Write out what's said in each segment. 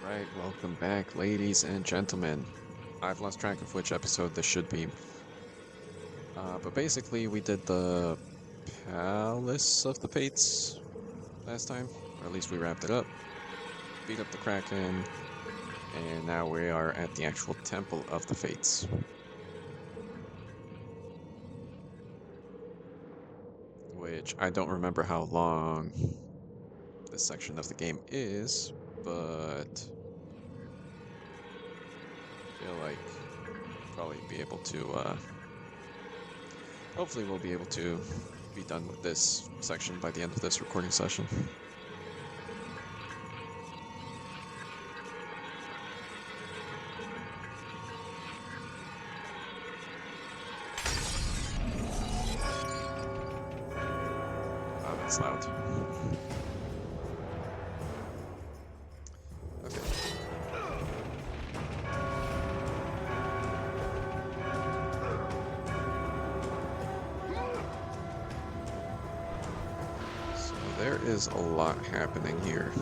Alright, welcome back, ladies and gentlemen. I've lost track of which episode this should be. But basically, we did the Palace of the Fates last time, or at least we wrapped it up. Beat up the Kraken, and now we are at the actual Temple of the Fates. Which I don't remember how long this section of the game is, but I feel like probably be able to, hopefully we'll be able to be done with this section by the end of this recording session. Oh, that's loud. Okay. So there is a lot happening here.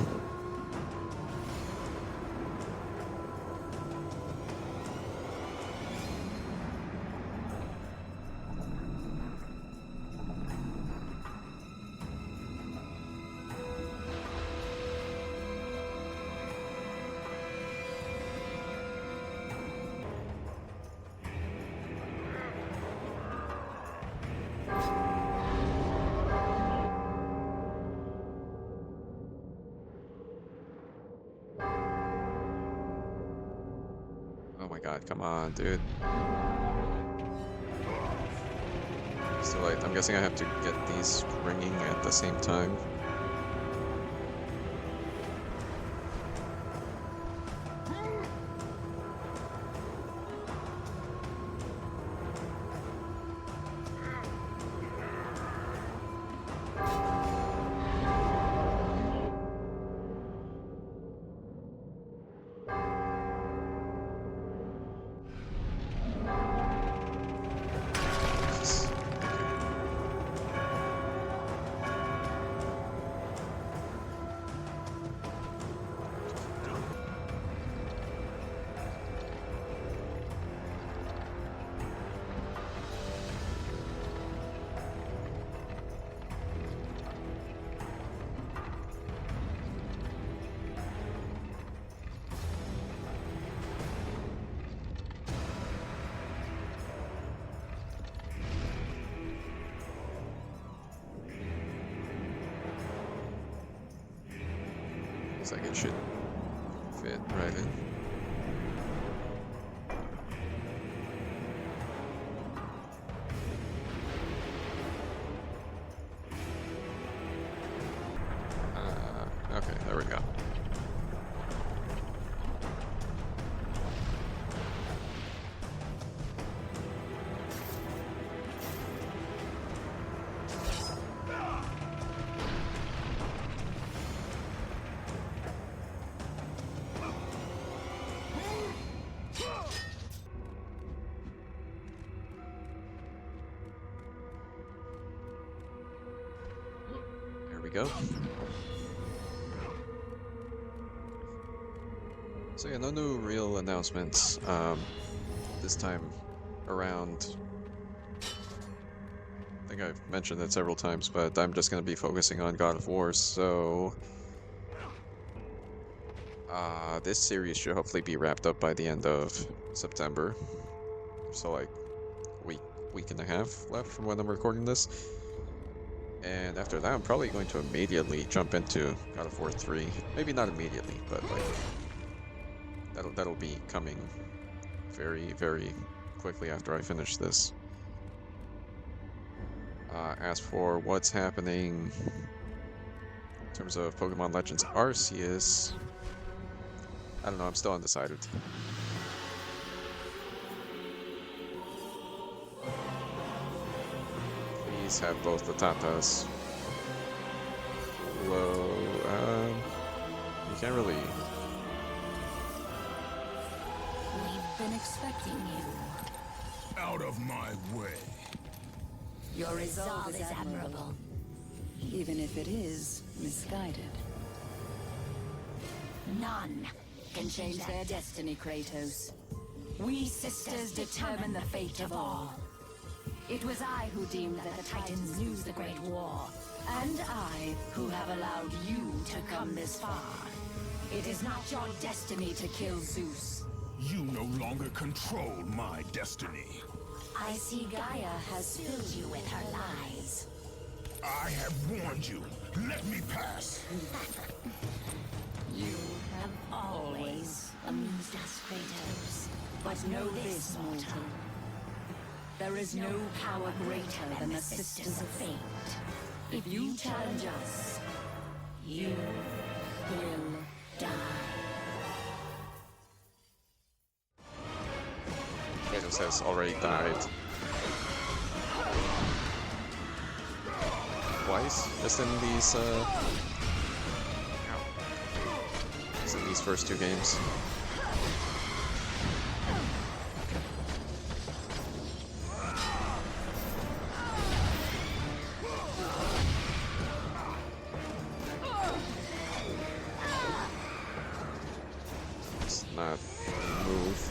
Oh my god, come on, dude. It's too late. I'm guessing I have to get these ringing at the same time. Jesus. Looks like it should fit right in. Okay, there we go. There we go. So yeah, no new real announcements this time around. I think I've mentioned it several times, but I'm just going to be focusing on God of War, so this series should hopefully be wrapped up by the end of September. So like week and a half left from when I'm recording this. And after that, I'm probably going to immediately jump into God of War 3. Maybe not immediately, but like that'll be coming very, very quickly after I finish this. As for what's happening in terms of Pokemon Legends Arceus, I don't know, I'm still undecided. Please have both the Tatas. Hello, you can't really... We've been expecting you. Out of my way. Your resolve is admirable. even if it is misguided. None can change their destiny, Kratos. We sisters determine the fate of all. It was I who deemed that the Titans lose the Great War, and I who have allowed you to come this far. It is not your destiny to kill Zeus. You no longer control my destiny. I see Gaia has filled you with her lies. I have warned you. Let me pass. You have always amused us, Kratos. But know this, mortal. There is no power greater than the Sisters of Fate. If you challenge us, you will die. Kratos has already died. Twice? Just in these first two games. It's not a move.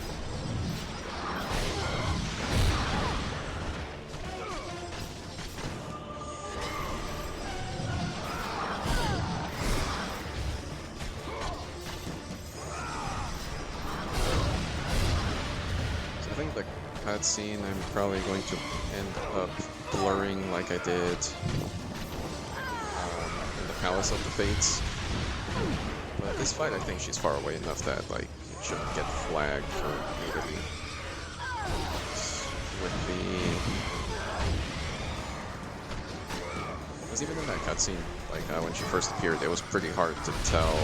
I think the cutscene I'm probably going to end up blurring like I did in the Palace of the Fates. But this fight, I think she's far away enough that like it shouldn't get flagged for nudity. With because even in that cutscene, like when she first appeared, it was pretty hard to tell.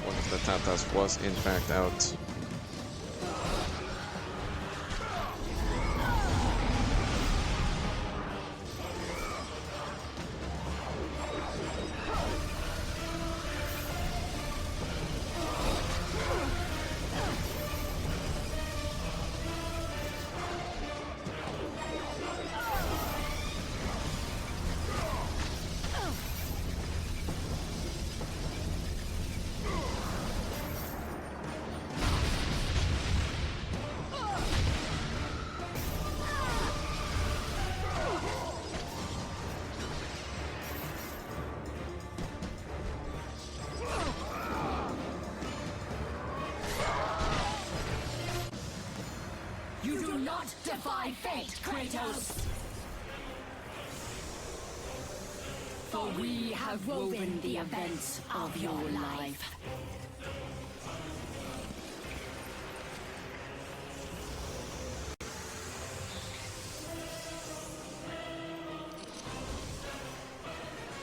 One of the Tatas was in fact out. You do not defy fate, Kratos! For we have woven the events of your life.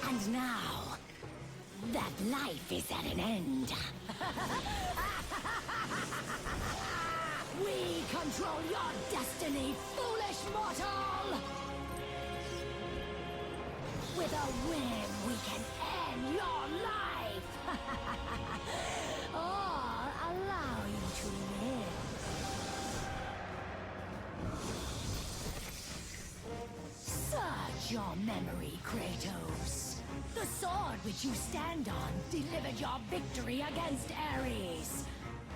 And now, that life is at an end. We control your destiny, foolish mortal! With a whim, we can end your life! Or allow you to live. Search your memory, Kratos. The sword which you stand on delivered your victory against Ares.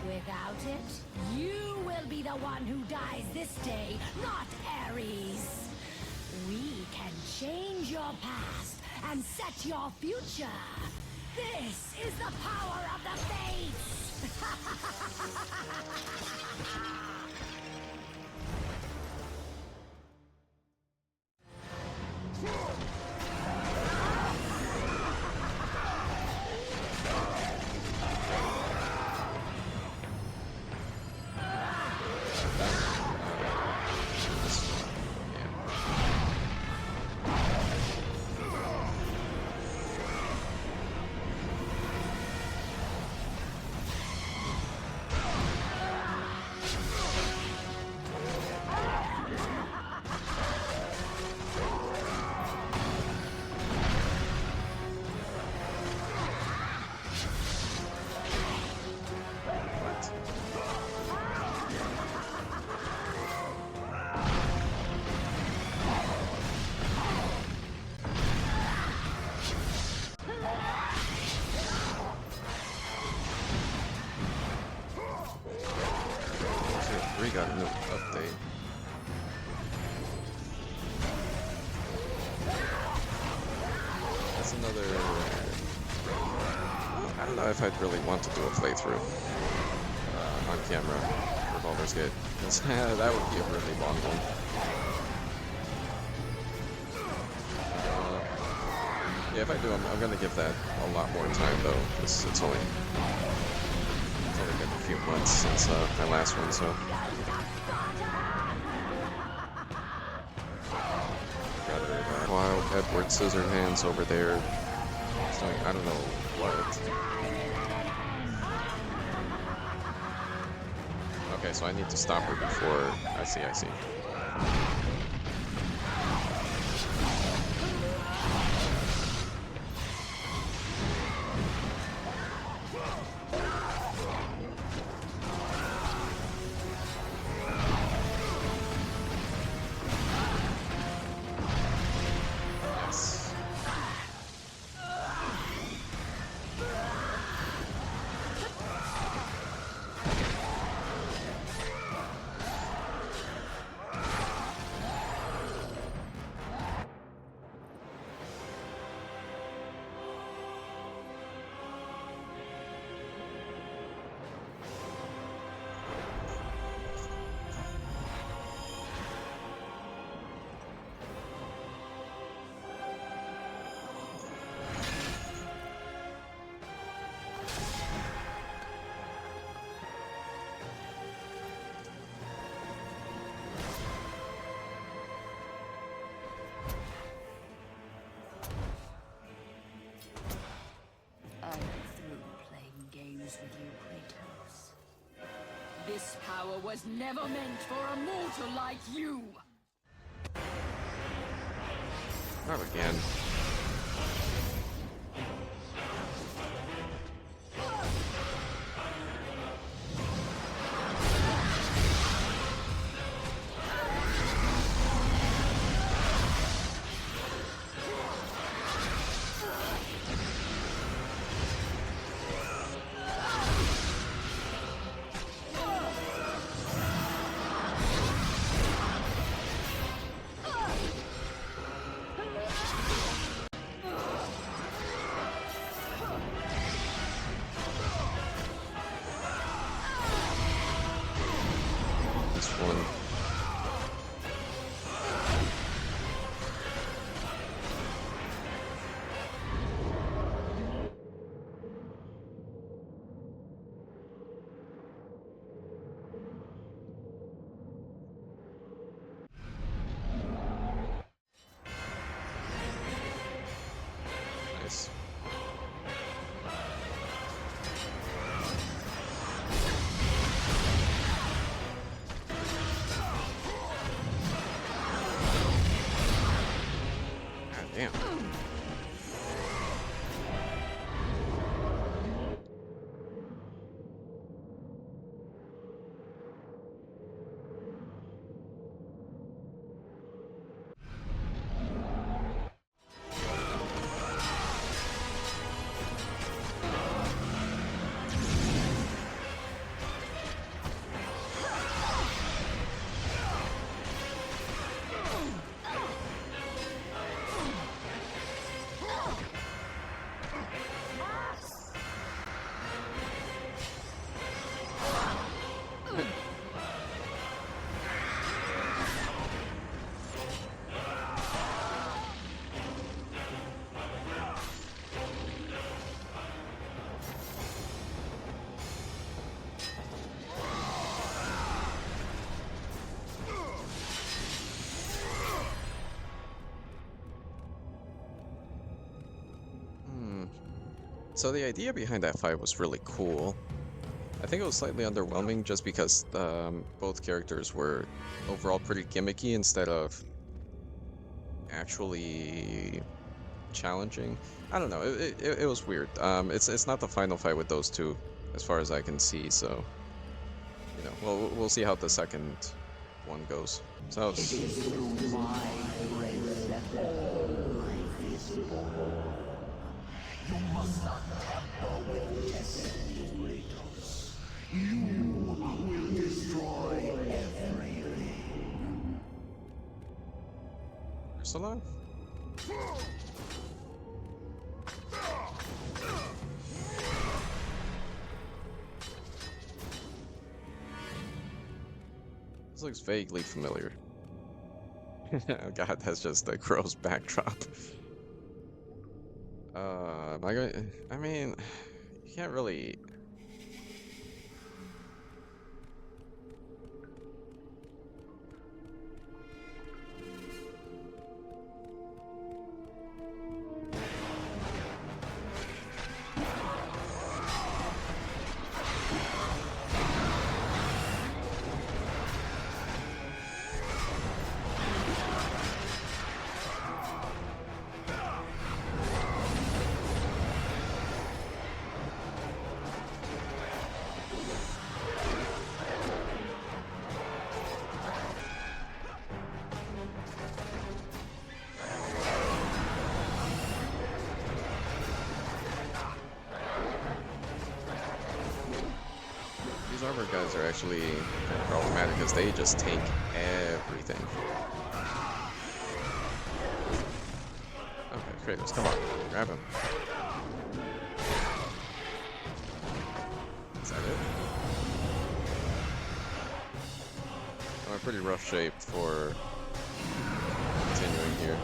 Without it, you will be the one who dies this day, not Ares. We can change your past and set your future. This is the power of the Fates! got a new update. That's another... I don't know if I'd really want to do a playthrough on camera for Baldur's Gate, because that would be a really long one. Yeah, if I do, I'm gonna give that a lot more time though, because it's only been a few months since my last one, so. Got Wild Edward Scissorhands over there. It's doing, I don't know what. Okay, so I need to stop her before. I see. With you, Kratos. This power was never meant for a mortal like you. Not again. One. Nice. Damn. So the idea behind that fight was really cool. I think it was slightly underwhelming just because both characters were overall pretty gimmicky instead of actually challenging. I don't know. It was weird. It's not the final fight with those two, as far as I can see. So, you know, we'll see how the second one goes. So. You must not tamper with destiny, Kratos. You will destroy everything. Ursula? This looks vaguely familiar. Oh god, that's just the crow's backdrop. Am I going? I mean, you can't really. These armor guys are actually kind of problematic because they just take everything. Okay, Kratos, come on, grab him. Is that it? I'm in pretty rough shape for continuing here.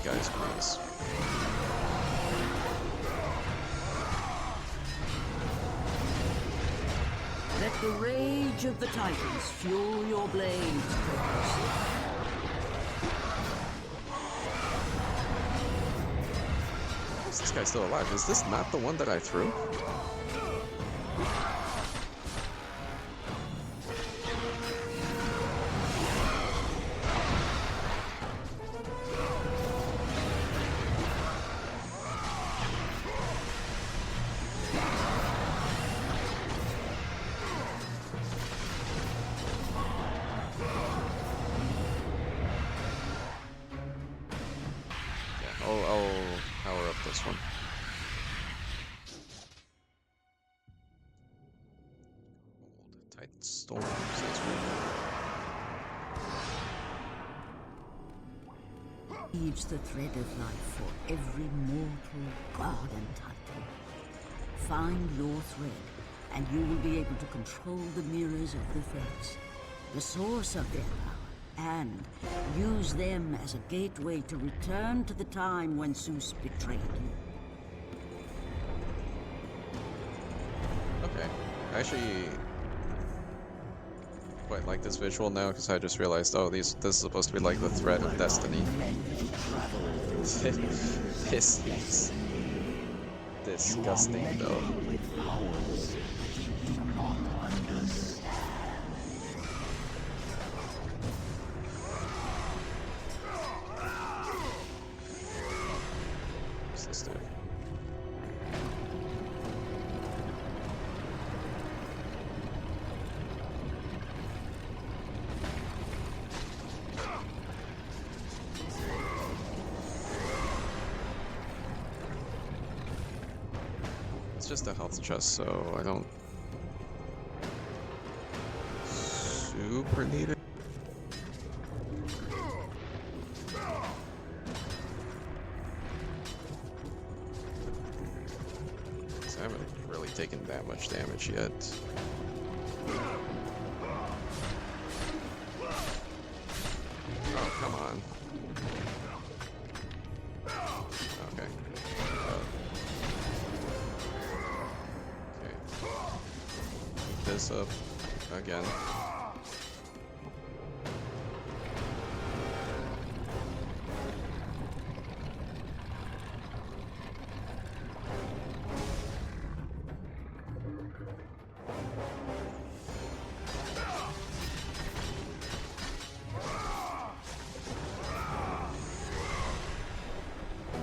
Guys, please. Let the rage of the Titans fuel your blades, Kratos. Is this guy still alive? Is this not the one that I threw? I'll power up this one. Old Titan Storm says Weaves the thread of life for every mortal, god and titan. Find your thread, and you will be able to control the mirrors of the fates, the source of their power, and use them as a gateway to return to the time when Zeus betrayed you. okay. I actually quite like this visual now because I just realized, oh, this is supposed to be like the thread of destiny. This is disgusting, though. What's this do? It's just a health chest, so I don't super need it. I haven't really taken that much damage yet. Oh, come on. this up again.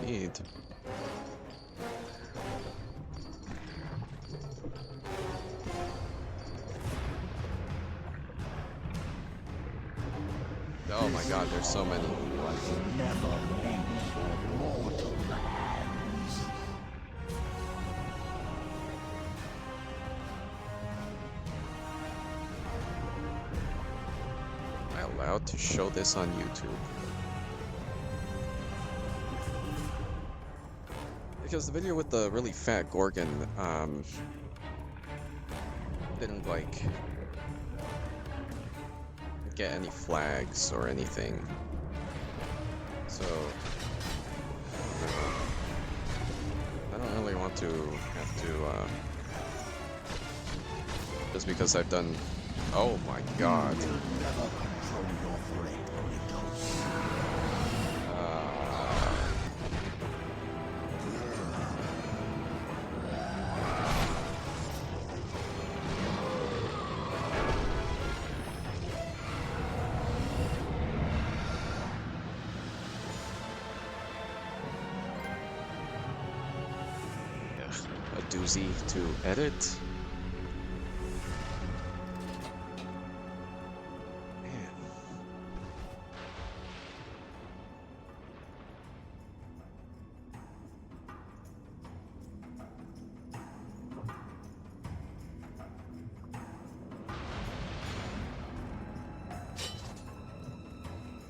Need. Oh my god, there's so many. Never meant for mortal hands. Am I allowed to show this on YouTube? Because the video with the really fat Gorgon, didn't like get any flags or anything. So I don't really want to have to just because I've done, oh my god. Never control your threat, Kratos. A doozy to edit. Man.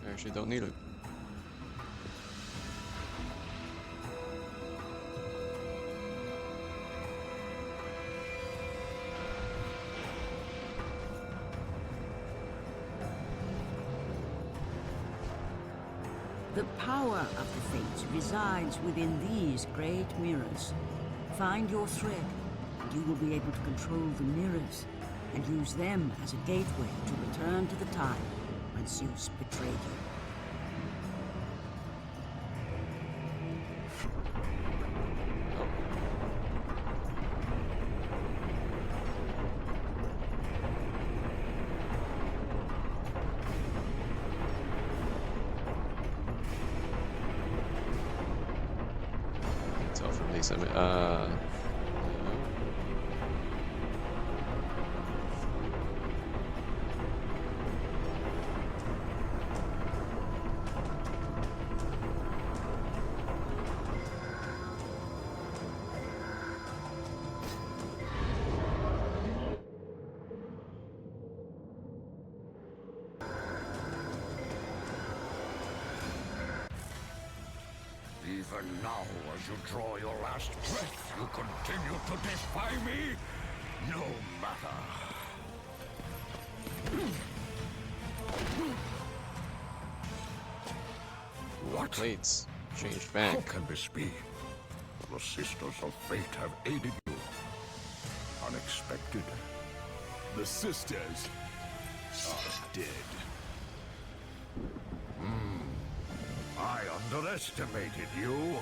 I actually don't need it. The power of the Fates resides within these great mirrors. Find your thread, and you will be able to control the mirrors, and use them as a gateway to return to the time when Zeus betrayed you. Tell from these Even now, as you draw your last breath, you continue to defy me? No matter. What? plates changed How back. can this be? The Sisters of Fate have aided you. Unexpected. The sisters are dead. I underestimated you.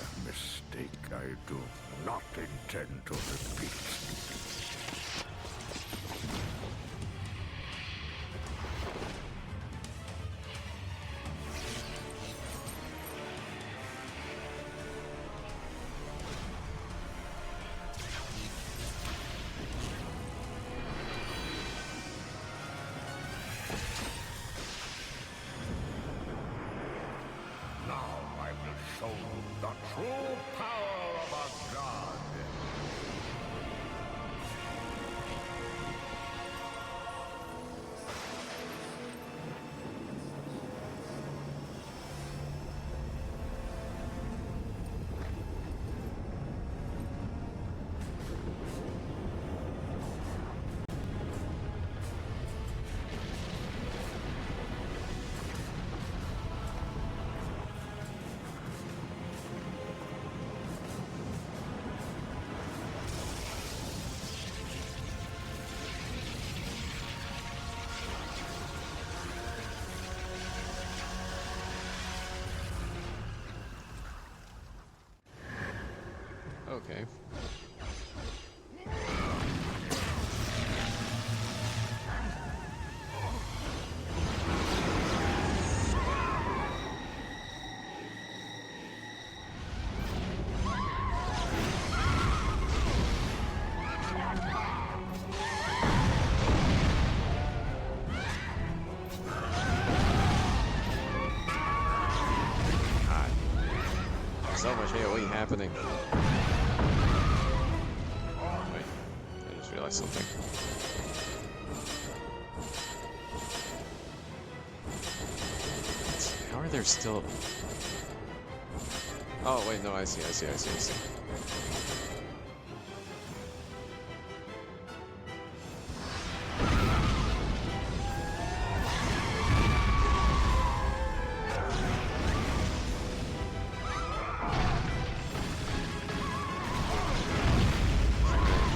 A mistake I do not intend to repeat. Now I will show you the true power of a god. Okay. So much AoE happening. Wait, I just realized something. How are there still... Oh, wait, no, I see.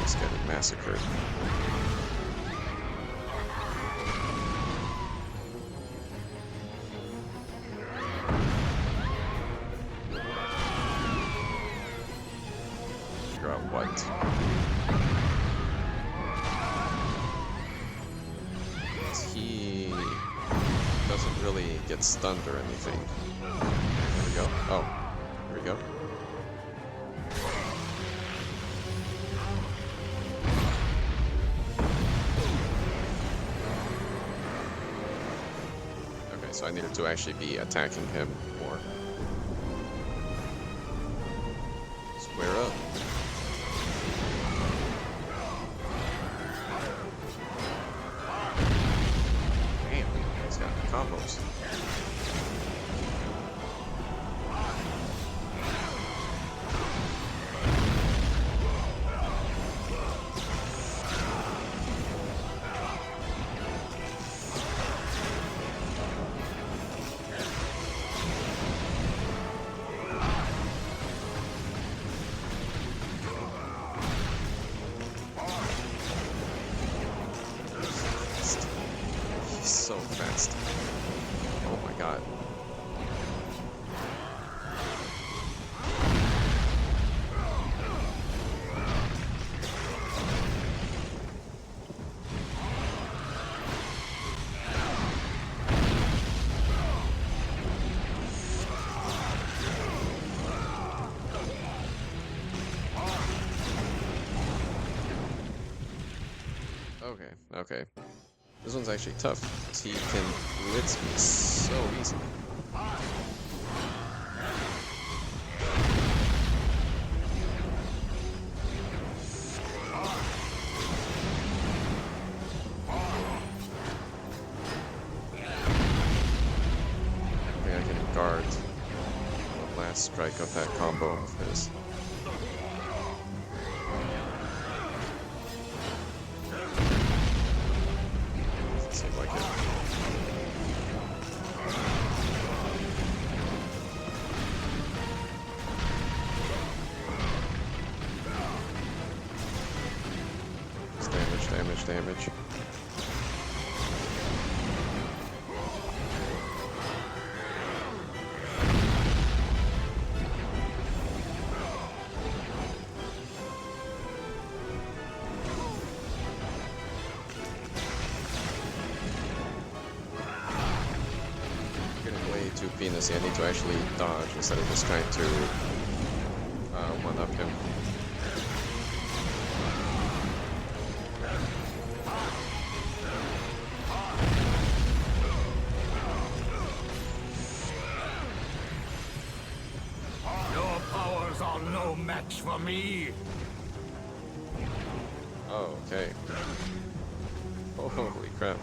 Just getting massacred. Figure out what. He doesn't really get stunned or anything. There we go. Oh, here we go. Okay, so I needed to actually be attacking him more. Square up. Damn, he's got combos. He's so fast. Oh my god. Okay. This one's actually tough, because he can blitz me so easily. I think I can guard the last strike of that combo of his. Seems like it. It's damage. Getting way too penis. I need to actually dodge instead of just trying to one-up him. Your powers are no match for me. Oh, okay. Oh, holy crap.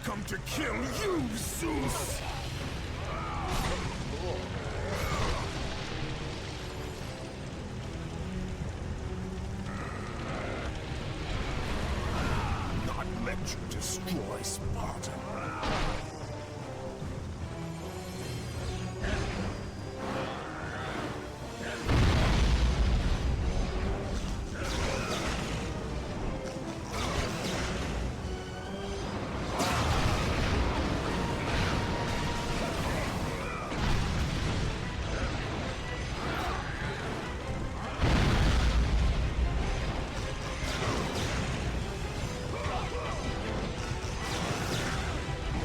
come to kill you, Zeus! Not let you destroy Sparta.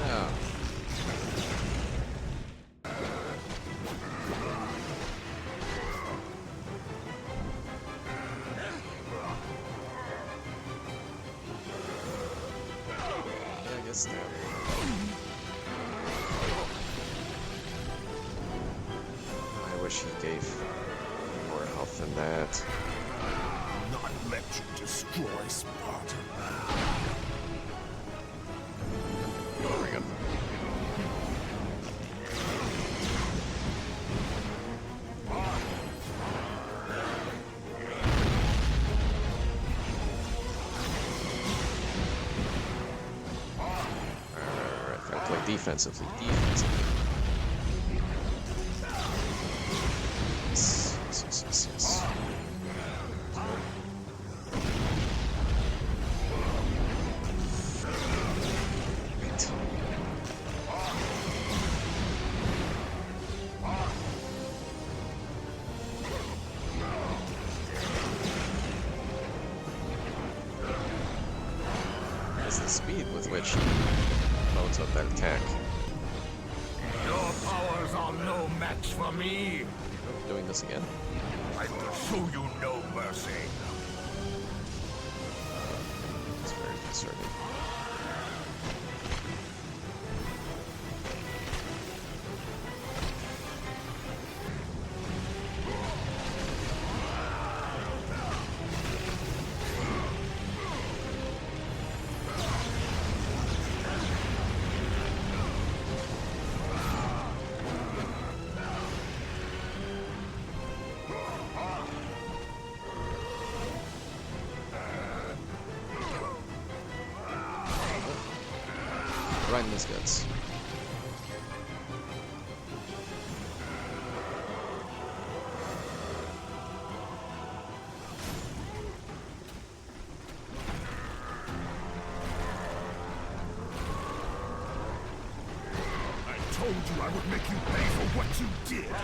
Now. I wish he gave more health than that. Not let you destroy Sparta. There we go. Defensively. Yes. Wait. That's the speed with which he loads up that attack. Your powers are no match for me. Doing this again? I will show you no mercy. It's very concerning. Right in his guts. I told you I would make you pay for what you did.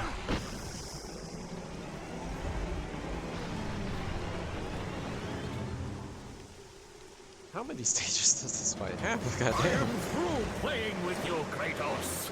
How many stages does this fight have? God I damn. am through playing with you, Kratos.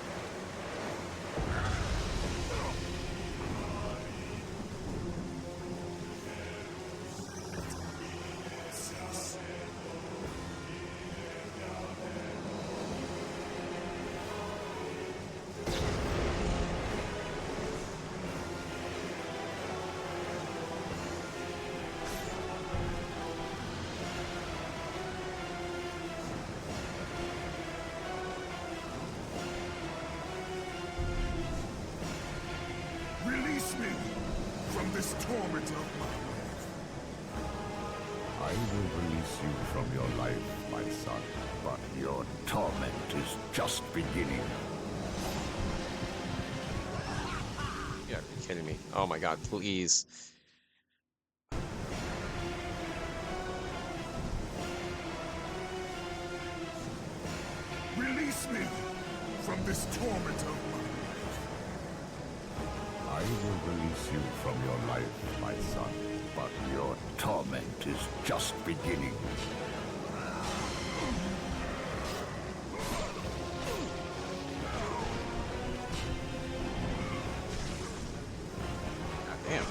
Release me from this torment of mine. I will release you from your life, my son. But your torment is just beginning. Yeah, are you kidding me? Oh my god, please. Release me from this torment of mine. I will release you from your life, my son. But your torment is just beginning. God damn.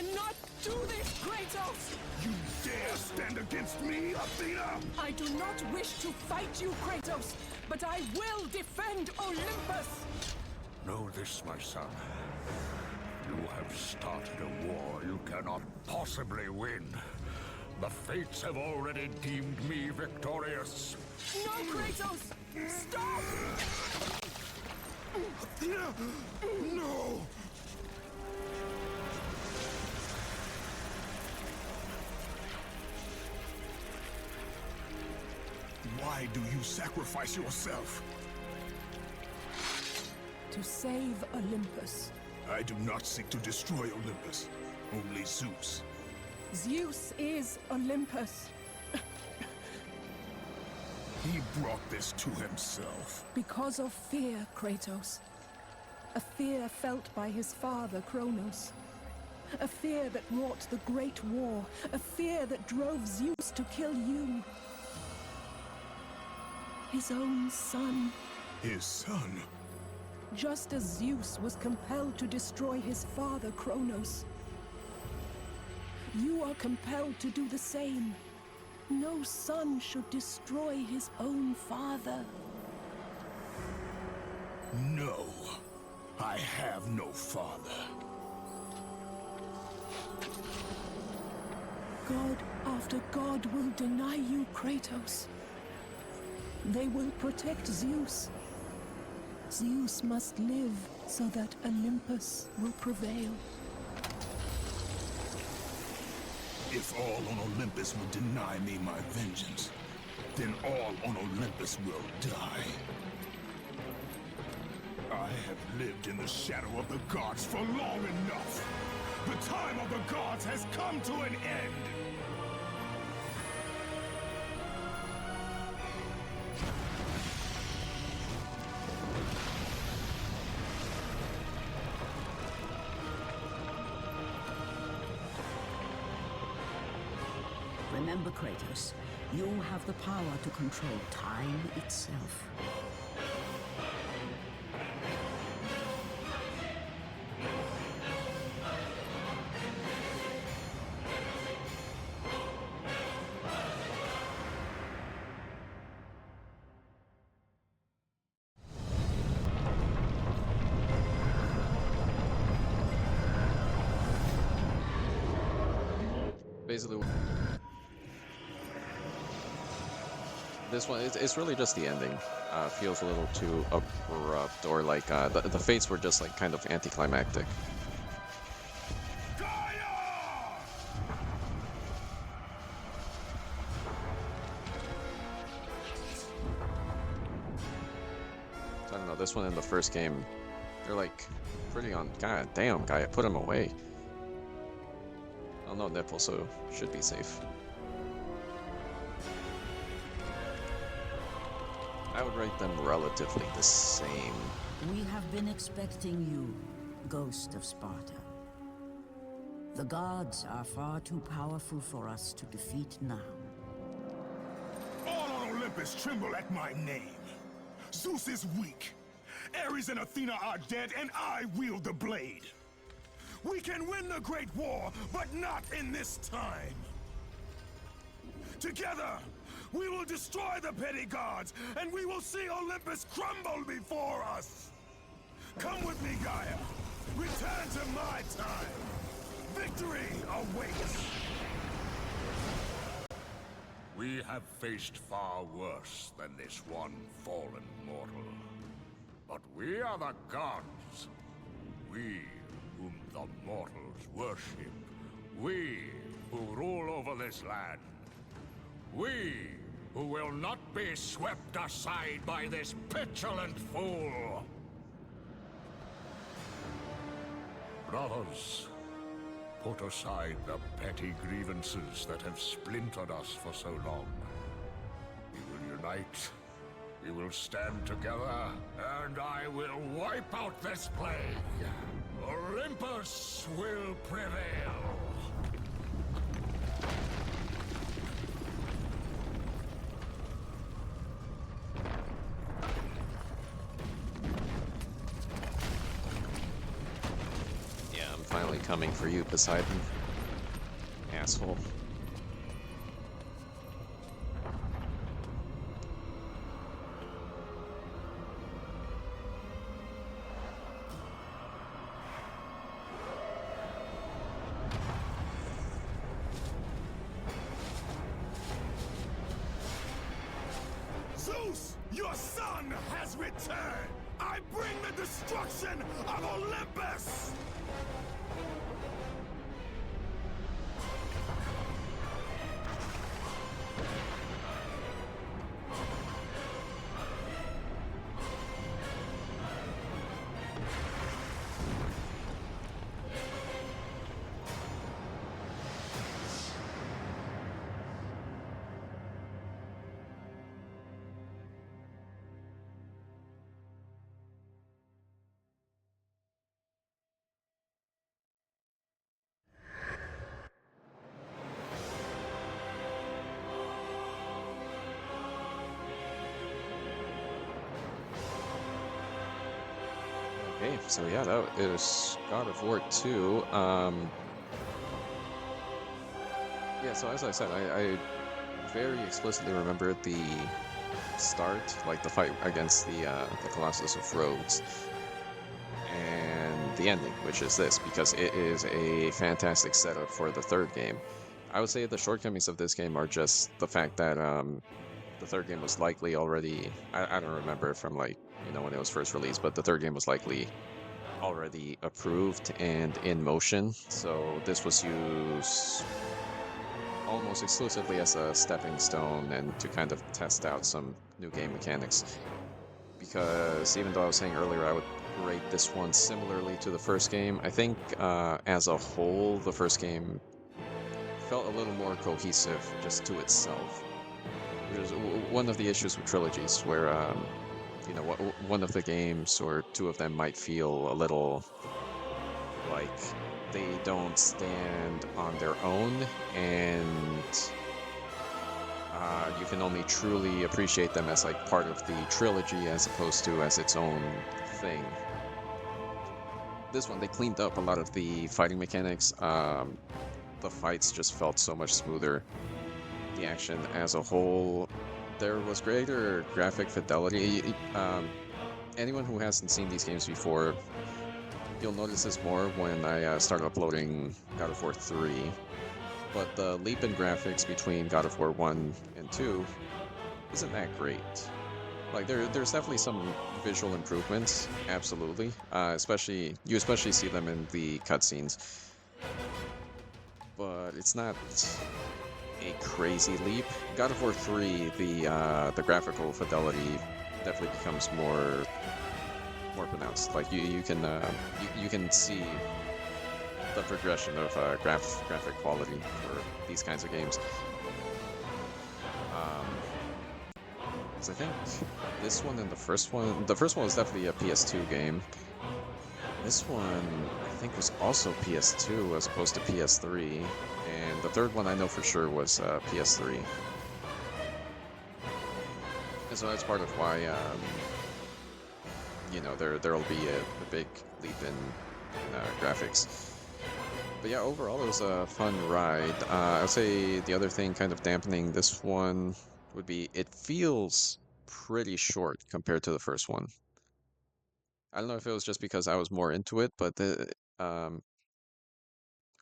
cannot do this, Kratos! You dare stand against me, Athena? I do not wish to fight you, Kratos, but I will defend Olympus! Know this, my son. You have started a war you cannot possibly win. The fates have already deemed me victorious. No, Kratos! Stop! Athena! No! Why do you sacrifice yourself? To save Olympus. I do not seek to destroy Olympus. Only Zeus. Zeus is Olympus. He brought this to himself. Because of fear, Kratos. A fear felt by his father, Kronos. A fear that wrought the Great War. A fear that drove Zeus to kill you. His own son. His son? Just as Zeus was compelled to destroy his father, Kronos. You are compelled to do the same. No son should destroy his own father. No. I have no father. God after God will deny you, Kratos. They will protect Zeus. Zeus must live so that Olympus will prevail. If all on Olympus will deny me my vengeance, then all on Olympus will die. I have lived in the shadow of the gods for long enough. The time of the gods has come to an end. Remember, Kratos, you have the power to control time itself. Basically, this one, it's really just the ending. Feels a little too abrupt, or like the fates were just like kind of anticlimactic. So I don't know, this one in the first game, they're like pretty on, god damn, guy, put him away. Oh no, nipple, so should be safe. I would rate them relatively the same. We have been expecting you, Ghost of Sparta. The gods are far too powerful for us to defeat now. All on Olympus tremble at my name. Zeus is weak. Ares and Athena are dead, and I wield the blade. We can win the Great War, but not in this time. Together, we will destroy the petty gods, and we will see Olympus crumble before us. Come with me, Gaia. Return to my time. Victory awaits. We have faced far worse than this one fallen mortal. But we are the gods. We whom the mortals worship. We who rule over this land. We who will not be swept aside by this petulant fool. Brothers, put aside the petty grievances that have splintered us for so long. We will unite. We will stand together, and I will wipe out this plague. Olympus will prevail. finally coming for you, Poseidon. Asshole. Zeus, your son has returned! I bring the destruction of Olympus! Okay, so yeah, that is God of War 2. Yeah, so as I said, I very explicitly remember the start, like the fight against the Colossus of Rhodes, and the ending, which is this, because it is a fantastic setup for the third game. I would say the shortcomings of this game are just the fact that the third game was likely already, I don't remember from like, you know, when it was first released, but the third game was likely already approved and in motion, so this was used almost exclusively as a stepping stone and to kind of test out some new game mechanics. Because even though I was saying earlier I would rate this one similarly to the first game, I think as a whole the first game felt a little more cohesive just to itself, which is one of the issues with trilogies, where you know, one of the games or two of them might feel a little like they don't stand on their own, and you can only truly appreciate them as like part of the trilogy as opposed to as its own thing. This one, they cleaned up a lot of the fighting mechanics. The fights just felt so much smoother. The action as a whole, there was greater graphic fidelity. Anyone who hasn't seen these games before, you'll notice this more when I start uploading God of War 3. But the leap in graphics between God of War 1 and 2 isn't that great. Like, there's definitely some visual improvements, absolutely. You especially see them in the cutscenes. But it's not a crazy leap. God of War 3, the graphical fidelity definitely becomes more pronounced. Like you can see the progression of graphic quality for these kinds of games. So I think this one and the first one was definitely a PS2 game. This one I think was also PS2 as opposed to PS3, and the third one I know for sure was PS3. And so that's part of why you know, there'll be a big leap in graphics. But yeah, overall it was a fun ride. I would say the other thing kind of dampening this one would be it feels pretty short compared to the first one. I don't know if it was just because I was more into it, but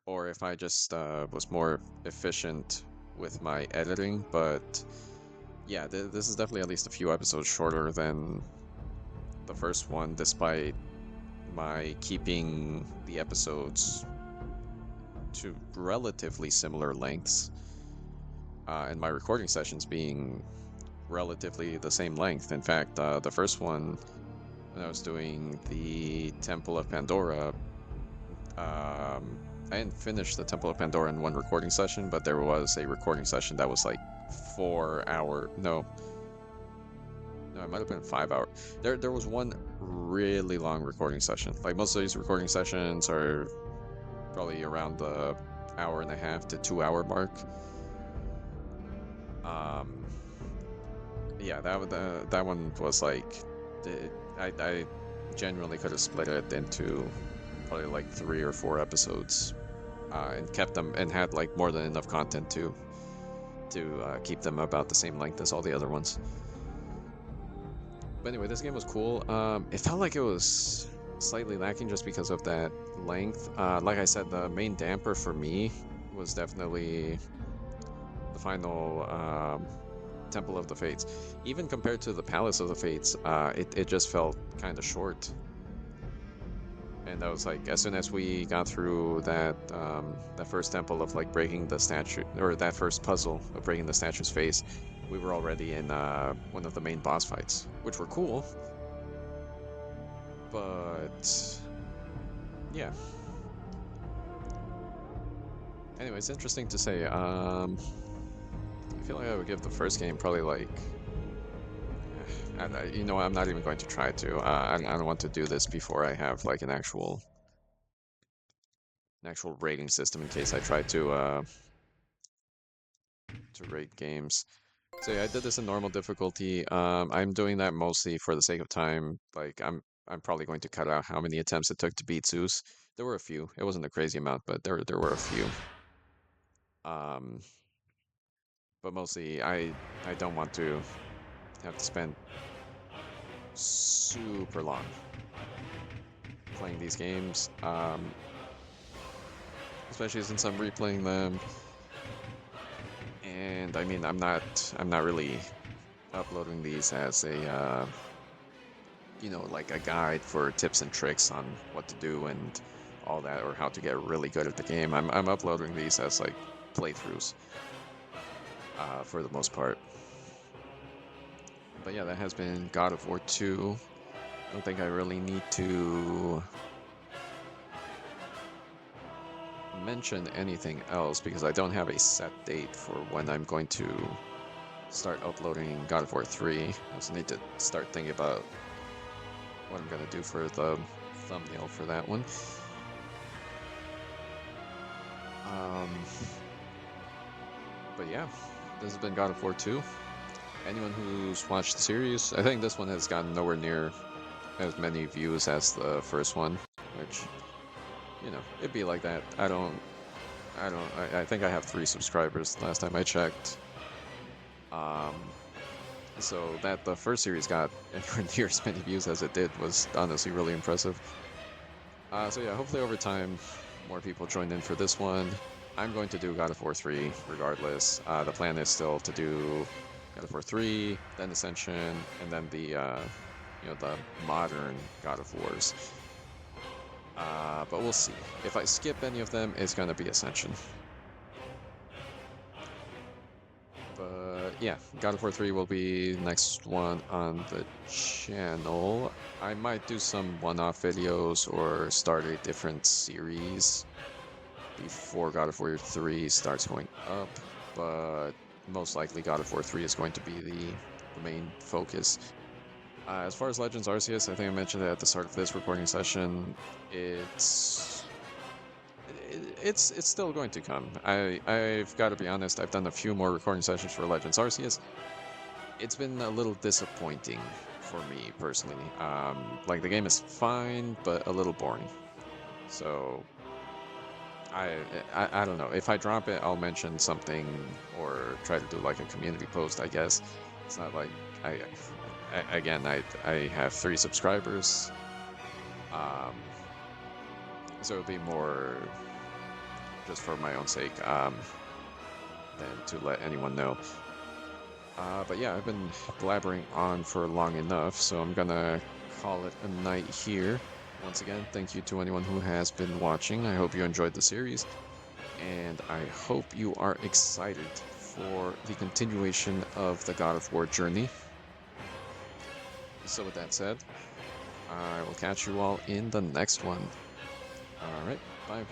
or if I just was more efficient with my editing. But yeah, this is definitely at least a few episodes shorter than the first one, despite my keeping the episodes to relatively similar lengths, and my recording sessions being relatively the same length. In fact, the first one, when I was doing the Temple of Pandora, I didn't finish the Temple of Pandora in one recording session, but there was a recording session that was like 4 hour. No, it might have been 5 hour. There was one really long recording session. Like most of these recording sessions are probably around the 1.5 to 2 hour mark. Yeah, that one was like, I genuinely could have split it into probably like 3 or 4 episodes, and kept them and had like more than enough content to keep them about the same length as all the other ones. But anyway, this game was cool. It felt like it was slightly lacking just because of that length. Like I said, the main damper for me was definitely the final Temple of the Fates. Even compared to the Palace of the Fates, it just felt kind of short. And I was like, as soon as we got through that that first temple of like breaking the statue, or that first puzzle of breaking the statue's face, we were already in one of the main boss fights, which were cool. But yeah. Anyway, it's interesting to say. I feel like I would give the first game probably like. You know, I'm not even going to try to. I don't want to do this before I have like an actual rating system in case I try to rate games. So yeah, I did this in normal difficulty. I'm doing that mostly for the sake of time. Like I'm probably going to cut out how many attempts it took to beat Zeus. There were a few. It wasn't a crazy amount, but there were a few. Um, but mostly I don't want to have to spend super long playing these games. Especially since I'm replaying them. And I mean, I'm not really uploading these as a you know, like a guide for tips and tricks on what to do and all that, or how to get really good at the game. I'm uploading these as like playthroughs for the most part. But yeah, that has been God of War 2. I don't think I really need to mention anything else because I don't have a set date for when I'm going to start uploading God of War 3. I also need to start thinking about what I'm gonna do for the thumbnail for that one. But yeah, this has been God of War 2. Anyone who's watched the series, I think this one has gotten nowhere near as many views as the first one, which, you know, it'd be like that. I think I have 3 subscribers last time I checked. So that the first series got anywhere near as many views as it did was honestly really impressive. So yeah, hopefully over time, more people join in for this one. I'm going to do God of War 3 regardless. The plan is still to do God of War 3, then Ascension, and then the, you know, the modern God of Wars. But we'll see. If I skip any of them, it's gonna be Ascension. But yeah, God of War 3 will be next one on the channel. I might do some one-off videos or start a different series before God of War 3 starts going up, but most likely God of War 3 is going to be the main focus. As far as Legends Arceus, I think I mentioned it at the start of this recording session. It's still going to come. I've got to be honest. I've done a few more recording sessions for Legends Arceus. It's been a little disappointing for me personally. Like the game is fine, but a little boring. So I don't know. If I drop it, I'll mention something or try to do like a community post. I guess it's not like again, I have 3 subscribers, so it would be more just for my own sake than to let anyone know. But yeah, I've been blabbering on for long enough, so I'm gonna call it a night here. Once again, thank you to anyone who has been watching. I hope you enjoyed the series, and I hope you are excited for the continuation of the God of War journey. So with that said, I will catch you all in the next one. Alright, bye.